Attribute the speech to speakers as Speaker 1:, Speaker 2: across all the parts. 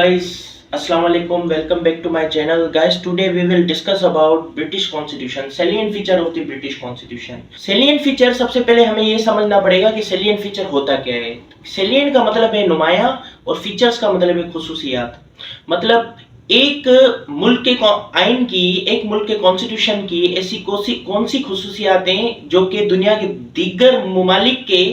Speaker 1: guys, Assalamu alaikum. Welcome back to my channel. Guys, today we will discuss about British Constitution, salient feature of the British Constitution. Salient feature सबसे पहले हमें ये समझना पड़ेगा कि salient feature होता क्या है. Salient का मतलब है नुमाया और features का मतलब है खुसूसियात. मतलब एक मुल्क के आइन की, एक मुल्क के कॉन्स्टिट्यूशन की ऐसी कौन सी खुसूसियातें जो कि दुनिया के दीगर मुमालिक के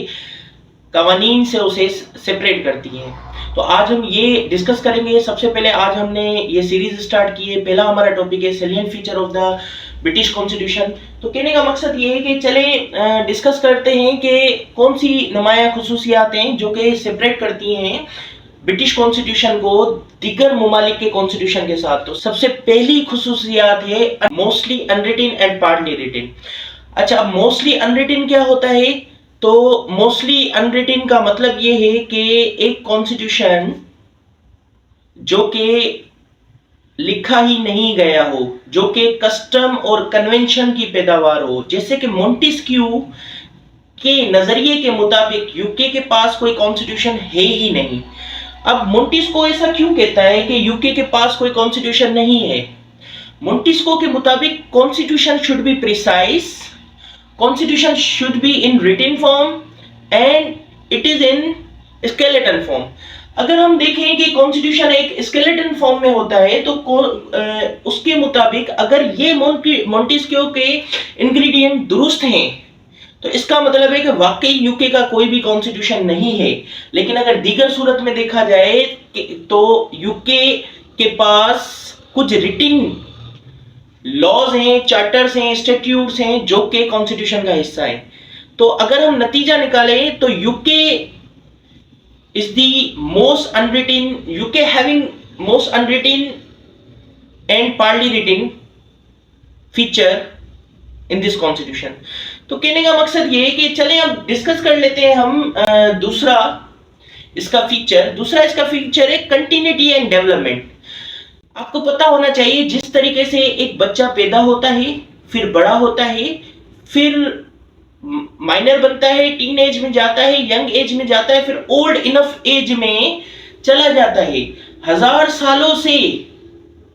Speaker 1: कवानीन से उसे सेपरेट करती हैं. तो आज हम ये डिस्कस करेंगे. सबसे पहले आज हमने ये सीरीज स्टार्ट की है. पहला हमारा टॉपिक है salient feature of the British constitution. तो कहने का मकसद ये है कि चले डिस्कस करते हैं कि कौन सी नुमाया खुसूसियातें जो कि सेपरेट करती हैं ब्रिटिश कॉन्स्टिट्यूशन को दीगर मुमालिक के कॉन्स्टिट्यूशन के साथ. तो सबसे पहली खुसूसियात है mostly unwritten and partly written. अच्छा, मोस्टली अनरिटन क्या होता है? तो मोस्टली अनरिटन का मतलब ये है कि एक कॉन्स्टिट्यूशन जो कि लिखा ही नहीं गया हो, जो कि कस्टम और कन्वेंशन की पैदावार हो. जैसे कि मोंटेस्क्यू के नजरिए के मुताबिक यूके के पास कोई कॉन्स्टिट्यूशन है ही नहीं. अब मोंटेस्क्यू ऐसा क्यों कहता है कि यूके के पास कोई कॉन्स्टिट्यूशन नहीं है? मोंटेस्क्यू के मुताबिक constitution should be precise, Constitution should be in written form and it is in skeleton form. अगर हम देखें कि कॉन्स्टिट्यूशन एक स्केलेटन फॉर्म में होता है तो उसके मुताबिक अगर ये मोंटेस्क्यू के इंग्रेडिएंट दुरुस्त हैं तो इसका मतलब है कि वाकई यूके का कोई भी कॉन्स्टिट्यूशन नहीं है. लेकिन अगर दीगर सूरत में देखा जाए तो यूके के पास कुछ रिटन लॉज हैं, चार्टर्स हैं, स्टैट्यूट्स हैं जो कि कॉन्स्टिट्यूशन का हिस्सा है. तो अगर हम नतीजा निकालें तो UK is the most unwritten, UK having most unwritten and partly written feature in this constitution. तो कहने का मकसद ये है कि चलें अब डिस्कस कर लेते हैं हम दूसरा इसका फीचर है कंटिन्यूटी एंड डेवलपमेंट. आपको पता होना चाहिए जिस तरीके से एक बच्चा पैदा होता है, फिर बड़ा होता है, फिर माइनर बनता है, टीन एज में जाता है, यंग एज में जाता है, फिर ओल्ड इनफ एज में चला जाता है. 1000 सालों से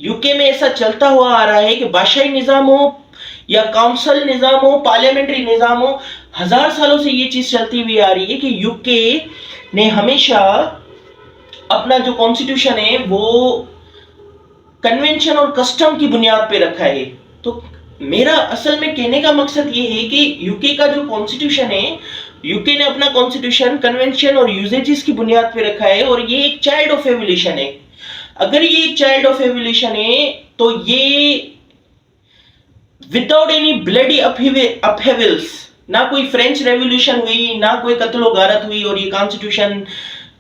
Speaker 1: यूके में ऐसा चलता हुआ आ रहा है कि बादशाही निजाम हो या काउंसिल निजाम हो, पार्लियामेंट्री निजाम हो, 1000 सालों से ये चीज चलती हुई आ रही है कि यूके ने हमेशा अपना जो कॉन्स्टिट्यूशन है वो कन्वेंशन और कस्टम की बुनियाद पे रखा है. तो मेरा असल में कहने का मकसद ये है कि यूके का जो कॉन्स्टिट्यूशन है, यूके ने अपना कॉन्स्टिट्यूशन कन्वेंशन और यूजेजेस की बुनियाद पे रखा है और ये एक चाइल्ड ऑफ एवोल्यूशन है. अगर ये एक चाइल्ड ऑफ एवोल्यूशन है तो ये विदाउट एनी ब्लडी अपहेवल्स, ना कोई फ्रेंच रेवोल्यूशन हुई, ना कोई कत्लो गारत हुई और ये कॉन्स्टिट्यूशन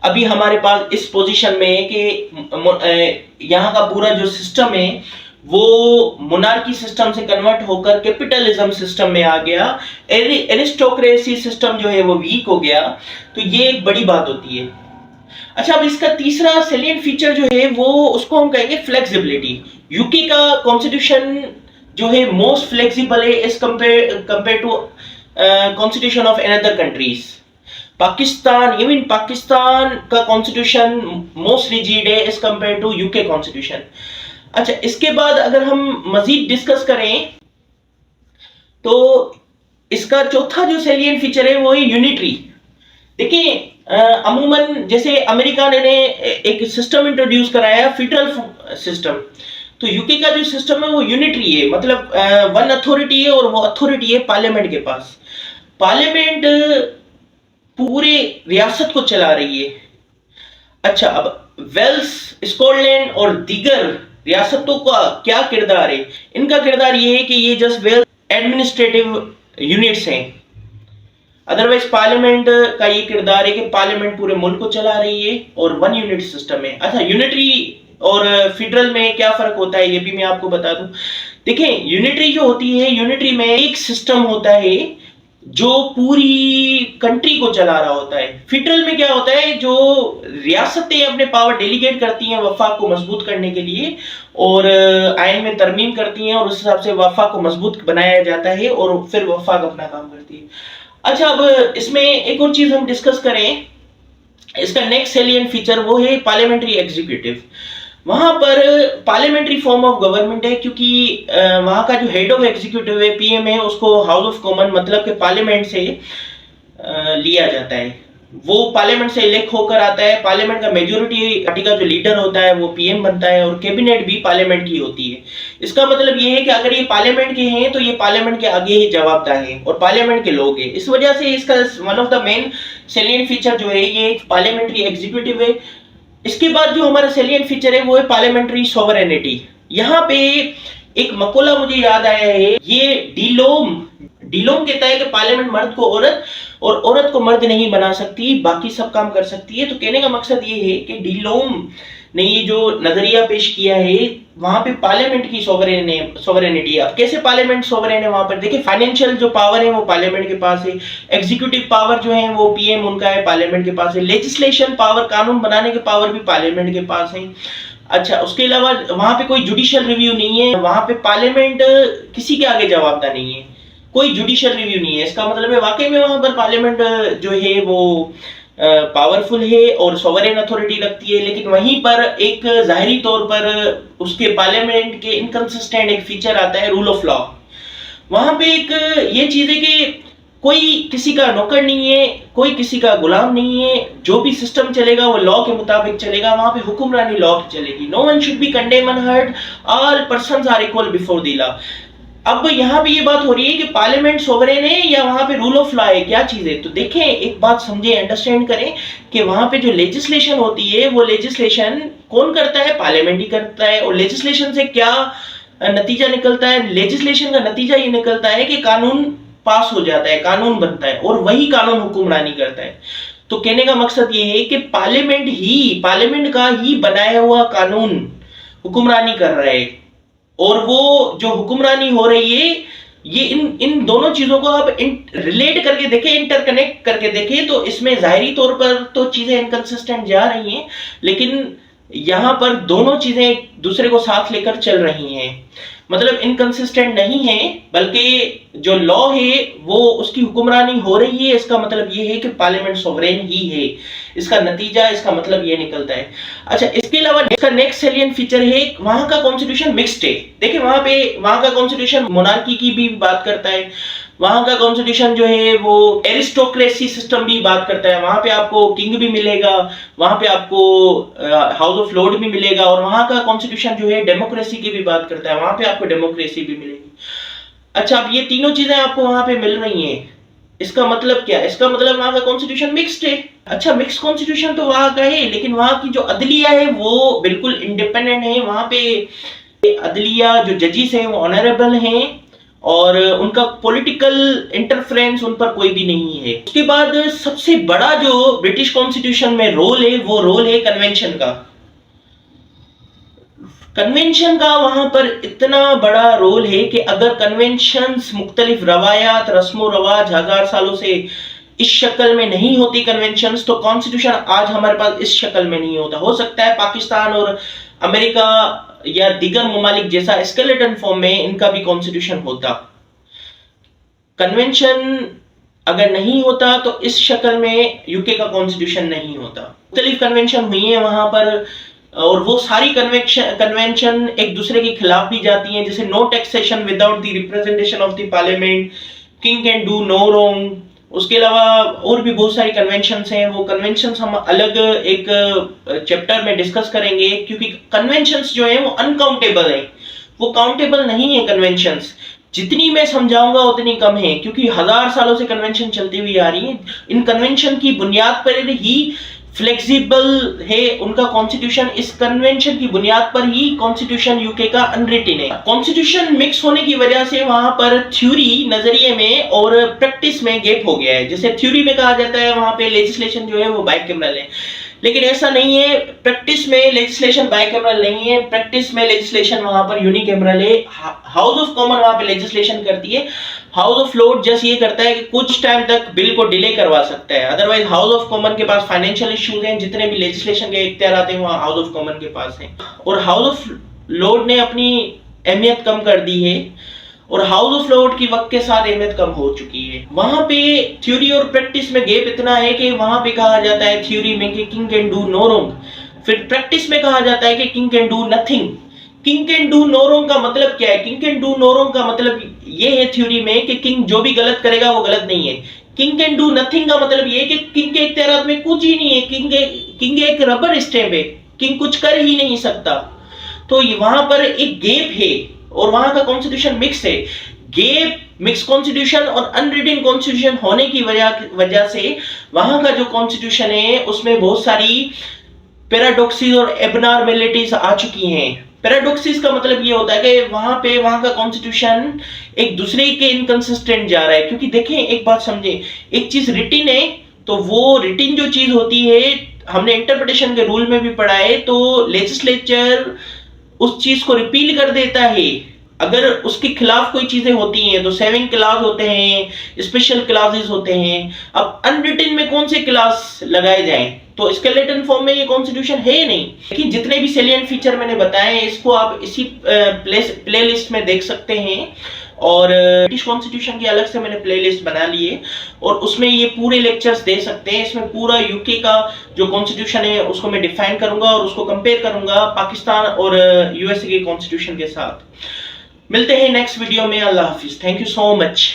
Speaker 1: अभी हमारे पास इस पोजीशन में है कि यहाँ का पूरा जो सिस्टम है वो मोनार्की सिस्टम से कन्वर्ट होकर कैपिटलिज्म सिस्टम में आ गया, एरिस्टोक्रेसी सिस्टम जो है वो वीक हो गया. तो ये एक बड़ी बात होती है. अच्छा, अब इसका तीसरा सैलिएंट फीचर जो है वो उसको हम कहेंगे फ्लेक्सिबिलिटी. यूके का कॉन्स्टिट्यूशन जो है मोस्ट फ्लेक्सिबल है as compare to constitution of another countries. Even Pakistan का कॉन्स्टिट्यूशन मोस्ट रिजिड है as compare to UK constitution. अच्छा, इसके बाद अगर हम मजीद डिस्कस करें तो इसका चौथा जो सैलिएंट फीचर है वो है यूनिटरी. देखिए, अमूमन जैसे अमेरिका ने एक सिस्टम इंट्रोड्यूस कराया फेडरल सिस्टम, तो यूके का जो सिस्टम है वो यूनिटरी है. मतलब वन अथॉरिटी है और वो अथॉरिटी है पार्लियामेंट के पास. पार्लियामेंट पूरे रियासत को चला रही है. अच्छा, अब वेल्स, स्कॉटलैंड और दीगर रियासतों का क्या किरदार है? इनका किरदार ये है कि ये जस्ट वेल एडमिनिस्ट्रेटिव यूनिट्स हैं. अदरवाइज पार्लियामेंट का ये किरदार है कि पार्लियामेंट पूरे मुल्क को चला रही है और वन यूनिट सिस्टम है. अच्छा, यूनिटरी और फेडरल में क्या फर्क होता है ये भी मैं आपको बता दूं. देखें, यूनिटरी जो होती है, यूनिटरी में एक सिस्टम होता है जो पूरी कंट्री को चला रहा होता है. फेडरल में क्या होता है, जो रियासतें अपने पावर डेलीगेट करती हैं वफाक को मजबूत करने के लिए और आइन में तरमीम करती हैं और उस हिसाब से वफाक को मजबूत बनाया जाता है और फिर वफाक अपना काम करती है. अच्छा, अब इसमें एक और चीज हम डिस्कस करें इसका नेक्स्ट सेलिएंट फीचर वो है पार्लियामेंट्री एग्जीक्यूटिव। वहां पर पार्लियामेंट्री फॉर्म ऑफ गवर्नमेंट है, क्योंकि वहां का जो हेड ऑफ एग्जीक्यूटिव है, पीएम है, उसको हाउस ऑफ कॉमन मतलब के पार्लियामेंट से लिया जाता है। वो पार्लियामेंट से इलेक्ट होकर आता है। पार्लियामेंट का मेजोरिटी पार्टी का जो लीडर होता है वो पीएम बनता है, और कैबिनेट भी पार्लियामेंट की होती है। इसका मतलब ये है कि अगर ये पार्लियामेंट के हैं तो ये पार्लियामेंट के आगे ही जवाबदार हैं और पार्लियामेंट के लोग हैं। इस वजह से इसका one of the main salient feature जो है ये पार्लियामेंट्री एग्जीक्यूटिव है। इसके बाद जो हमारा सेलिएंट फीचर है वो है पार्लियामेंट्री सोवरेनिटी। यहाँ पे एक मकोला मुझे याद आया है, ये डीलोम कहता है कि पार्लियामेंट मर्द को औरत और औरत को मर्द नहीं बना सकती, बाकी सब काम कर सकती है। तो कहने का मकसद ये है कि डीलोम ने ये जो नजरिया पेश किया है वहां पे पार्लियामेंट की सोवरेनिटी। अब कैसे पार्लियामेंट सोवरेन है वहां पर देखिए, फाइनेंशियल जो पावर है वो पार्लियामेंट के पास है, एग्जीक्यूटिव पावर जो है वो पीएम उनका है, पार्लियामेंट के पास है, लेजिस्लेशन पावर कानून बनाने के पावर भी पार्लियामेंट के पास है। अच्छा, उसके अलावा वहां पे कोई जुडिशियल रिव्यू नहीं है, वहां पे पार्लियामेंट किसी के आगे जवाबदार नहीं है, कोई जुडिशियल रिव्यू नहीं है। इसका मतलब है वाकई में वहां पर पार्लियामेंट जो है वो पावरफुल है और सोवरेन अथॉरिटी रखती है। लेकिन वहीं पर एक जाहिरी तौर पर उसके पार्लियामेंट के इनकंसिस्टेंट एक फीचर आता है रूल ऑफ लॉ। वहां पे एक ये चीज है कि कोई किसी का नौकर नहीं है, कोई किसी का गुलाम नहीं है, जो भी सिस्टम चलेगा वो लॉ के मुताबिक चलेगा। वहां पे हुक्मरानी लॉ की चलेगी। No one should be condemn unheard, all persons are equal before the law. अब यहाँ पे ये बात हो रही है कि पार्लियामेंट सोवरेन है या वहां पे रूल ऑफ लॉ है, क्या चीज है। तो देखें, एक बात समझे, अंडरस्टैंड करें कि वहां पे जो लेजिस्लेशन होती है वो लेजिस्लेशन कौन करता है, पार्लियामेंट ही करता है। और लेजिस्लेशन से क्या नतीजा निकलता है, लेजिस्लेशन का नतीजा ये निकलता है कि कानून पास हो जाता है, कानून बनता है, और वही कानून हुक्मरानी करता है। तो कहने का मकसद ये है कि पार्लियामेंट का ही बनाया हुआ कानून हुक्मरानी कर रहा है। और वो जो हुक्मरानी हो रही है ये इन दोनों चीजों को आप रिलेट करके देखें, इंटरकनेक्ट करके देखें, तो इसमें जाहिरी तौर पर तो चीजें इनकंसिस्टेंट जा रही हैं, लेकिन यहां पर दोनों चीजें एक दूसरे को साथ लेकर चल रही हैं। मतलब इनकंसिस्टेंट नहीं है, बल्कि जो लॉ है वो उसकी हुक्मरानी हो रही है। इसका मतलब ये है कि पार्लियामेंट सोवरेन ही है। इसका नतीजा, इसका मतलब ये निकलता है। अच्छा, इसके अलावा इसका नेक्स्ट सेलिएंट फीचर है वहां का कॉन्स्टिट्यूशन मिक्स्ड है। देखिए, वहां का कॉन्स्टिट्यूशन मोनार्की की भी बात करता है, वहां का कॉन्स्टिट्यूशन जो है वो एरिस्टोक्रेसी सिस्टम भी बात करता है। वहां पे आपको किंग भी मिलेगा, वहां पे आपको हाउस ऑफ लॉर्ड भी मिलेगा, और वहां का कॉन्स्टिट्यूशन जो है डेमोक्रेसी की भी बात करता है, वहां पे आपको डेमोक्रेसी भी मिलेगी। अच्छा, अब ये तीनों चीजें आपको वहां पे मिल रही हैं, इसका मतलब क्या है? इसका मतलब वहां का कॉन्स्टिट्यूशन मिक्स्ड है। अच्छा, मिक्स कॉन्स्टिट्यूशन तो वहां का है, लेकिन वहां की जो अदलिया है वो बिल्कुल इंडिपेंडेंट है। वहां पे अदलिया जो जजेस हैं वो ऑनरेबल हैं, और उनका पॉलिटिकल इंटरफेरेंस उन पर कोई भी नहीं है। उसके बाद सबसे बड़ा जो ब्रिटिश कॉन्स्टिट्यूशन में रोल है वो रोल है कन्वेंशन का। कन्वेंशन का वहां पर इतना बड़ा रोल है कि अगर कन्वेंशंस मुख्तलिफ रवायात, रस्मो रवाज हजार सालों से इस शक्ल में नहीं होती कन्वेंशंस, तो कॉन्स्टिट्यूशन आज हमारे पास इस शक्ल में नहीं होता। हो सकता है पाकिस्तान और अमेरिका या दीगर ममालिक जैसा स्केलेटन फॉर्म में इनका भी कॉन्स्टिट्यूशन होता। कन्वेंशन अगर नहीं होता तो इस शक्ल में यूके का कॉन्स्टिट्यूशन नहीं होता। मुख्तलिफ कन्वेंशन हुई है वहां पर, और वो सारी कन्वेंशन एक दूसरे के खिलाफ भी जाती हैं, जैसे no taxation without the representation of the parliament, king can do no wrong. उसके अलावा और भी बहुत सारी कन्वेंशंस हैं। वो कन्वेंशंस हम अलग एक चैप्टर में डिस्कस करेंगे, क्योंकि कन्वेंशंस जो है वो अनकाउंटेबल है, वो काउंटेबल नहीं है कन्वेंशंस। जितनी मैं समझाऊंगा उतनी कम है, क्योंकि हजार सालों से कन्वेंशन चलती हुई आ रही है। इन कन्वेंशन की बुनियाद पर ही फ्लेक्सिबल है उनका कॉन्स्टिट्यूशन। इस कन्वेंशन की बुनियाद पर ही कॉन्स्टिट्यूशन यूके का अनरिटन है। कॉन्स्टिट्यूशन मिक्स होने की वजह से वहां पर थ्योरी, नजरिए में और प्रैक्टिस में गैप हो गया है। जैसे थ्योरी में कहा जाता है वहां पे लेजिस्लेशन जो है वो बाइकैमरल है, लेकिन ऐसा नहीं है। प्रैक्टिस में लेजिस्लेशन बाइकैमरल नहीं है, प्रैक्टिस में लेजिस्लेशन वहां पर यूनिकैमरल है। हाउस ऑफ कॉमन वहां पे लेजिस्लेशन करती है, हाउस ऑफ लॉर्ड जस्ट ये करता है कि कुछ टाइम तक बिल को डिले करवा सकता है। अदरवाइज हाउस ऑफ कॉमन के पास फाइनेंशियल इश्यूज हैं, जितने भी लेजिस्लेशन के इख्तियार आते हैं वहां हाउस ऑफ कॉमन के पास हैं। और हाउस ऑफ लॉर्ड ने अपनी अहमियत कम कर दी है। और हाउस ऑफ लॉर्ड की वक्त के साथ अहमियत कम हो चुकी है। वहां पे थ्योरी और प्रैक्टिस में गैप इतना है कि वहां पे कहा जाता है थ्योरी में कि king can do no wrong, फिर प्रैक्टिस में कहा जाता है कि king can do nothing. King can do no wrong का मतलब क्या है? King can do no wrong का मतलब ये है थ्योरी में कि किंग जो भी गलत करेगा वो गलत नहीं है। किंग कैन डू नथिंग का मतलब ये है कि किंग के इख्तियारात में कुछ ही नहीं है, किंग एक रबर स्टैम्प है, किंग कुछ कर ही नहीं सकता। तो वहां पर एक गैप है और वहां का कॉन्स्टिट्यूशन मिक्स है। गैप, मिक्स कॉन्स्टिट्यूशन और अनरिटन कॉन्स्टिट्यूशन होने की वजह से वहां का जो कॉन्स्टिट्यूशन है उसमें बहुत सारी पैराडॉक्सिस और एबनॉर्मेलिटीज आ चुकी हैं। पैराडॉक्सिस का मतलब ये होता है कि वहां का कॉन्स्टिट्यूशन एक दूसरे के इनकंसिस्टेंट जा रहा है। क्योंकि देखें, एक बात समझे, एक चीज रिटिन है तो वो रिटिन जो चीज होती है, हमने इंटरप्रिटेशन के रूल में भी पढ़ा है, तो लेजिस्लेचर उस चीज को रिपील कर देता है अगर उसके खिलाफ कोई चीजें होती हैं। तो सेविंग क्लास होते हैं, स्पेशल क्लासेस होते हैं। अब अनरिटन में कौन से क्लास लगाए जाएं? तो स्केलेटन फॉर्म में ये कॉन्स्टिट्यूशन है नहीं। लेकिन जितने भी सेलिएंट फीचर मैंने बताए इसको आप इसी प्लेलिस्ट में देख सकते हैं। और ब्रिटिश कॉन्स्टिट्यूशन की अलग से मैंने प्लेलिस्ट बना ली है और उसमें ये पूरे लेक्चर्स दे सकते हैं। इसमें पूरा यूके का जो कॉन्स्टिट्यूशन है उसको मैं डिफाइन करूंगा और उसको कंपेयर करूंगा पाकिस्तान और यूएसए के कॉन्स्टिट्यूशन के साथ। मिलते हैं नेक्स्ट वीडियो में। अल्लाह हाफिज। Thank you so much.